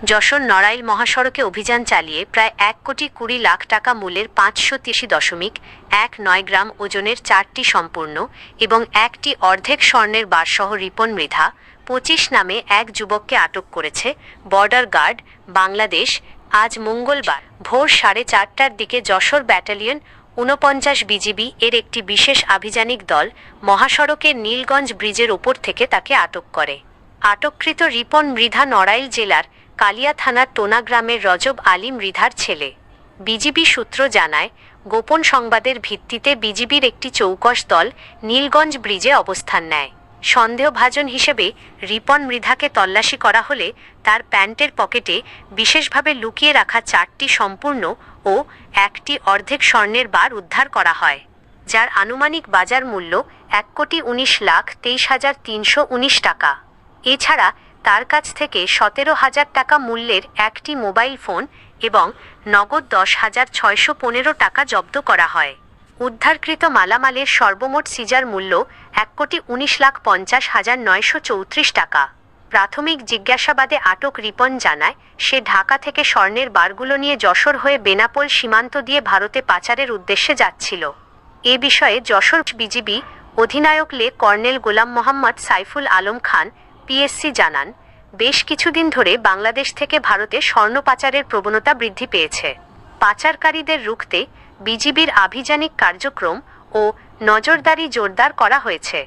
যশোর নড়াইল মহাসড়কে অভিযান চালিয়ে প্রায় ১,২০,০০,০০০ টাকা মূল্যের ৫৮৩.১৯ গ্রাম ওজনের ৪টি সম্পূর্ণ এবং একটি অর্ধেক স্বর্ণের বারসহ রিপন মৃধা ২৫ নামে এক যুবককে আটক করেছে বর্ডার গার্ড বাংলাদেশ। আজ মঙ্গলবার ভোর ৪:৩০টার দিকে যশোর ব্যাটালিয়ন ৪৯ বিজিবি এর একটি বিশেষ আভিযানিক দল মহাসড়কের নীলগঞ্জ ব্রিজের ওপর থেকে তাকে আটক করে। আটককৃত রিপন মৃধা নড়াইল জেলার কালিয়া থানার টোনা গ্রামের রজব আলী মৃধার ছেলে। বিজিবি সূত্র জানায়, গোপন সংবাদের ভিত্তিতে বিজিবির একটি চৌকস দল নীলগঞ্জ ব্রিজে অবস্থান নেয়। সন্দেহভাজন হিসেবে রিপন মৃধাকে তল্লাশি করা হলে তার প্যান্টের পকেটে বিশেষভাবে লুকিয়ে রাখা 4টি সম্পূর্ণ ও একটি অর্ধেক স্বর্ণের বার উদ্ধার করা হয়, যার আনুমানিক বাজার মূল্য ১,১৯,২৩,৩১৯ টাকা। এছাড়া তার কাছ থেকে ১৭,০০০ টাকা মূল্যের একটি মোবাইল ফোন এবং নগদ ১০,৬১৫ টাকা জব্দ করা হয়। উদ্ধারকৃত মালামালের সর্বমোট সিজার মূল্য ১,১৯,৫০,৯৩৪ টাকা। প্রাথমিক জিজ্ঞাসাবাদে আটক রিপন জানায়, সে ঢাকা থেকে স্বর্ণের বারগুলো নিয়ে যশোর হয়ে বেনাপোল সীমান্ত দিয়ে ভারতে পাচারের উদ্দেশ্যে যাচ্ছিল। এ বিষয়ে যশোর বিজিবি অধিনায়ক লে কর্নেল গোলাম মোহাম্মদ সাইফুল আলম খান পিএসসি জানান, বেশ কিছুদিন ধরে বাংলাদেশ থেকে ভারতে স্বর্ণ পাচারের প্রবণতা বৃদ্ধি পেয়েছে। পাচারকারীদের রুখতে বিজিবির আভিযানিক কার্যক্রম ও নজরদারি জোরদার করা হয়েছে।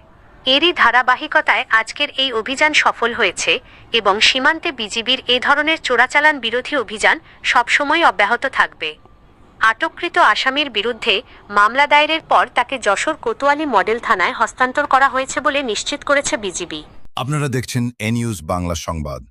এরই ধারাবাহিকতায় আজকের এই অভিযান সফল হয়েছে এবং সীমান্তে বিজিবির এ ধরনের চোরাচালান বিরোধী অভিযান সবসময় অব্যাহত থাকবে। আটককৃত আসামির বিরুদ্ধে মামলা দায়েরের পর তাকে যশোর কোতোয়ালি মডেল থানায় হস্তান্তর করা হয়েছে বলে নিশ্চিত করেছে বিজিবি। আপনারা দেখছেন এ নিউজ বাংলা সংবাদ।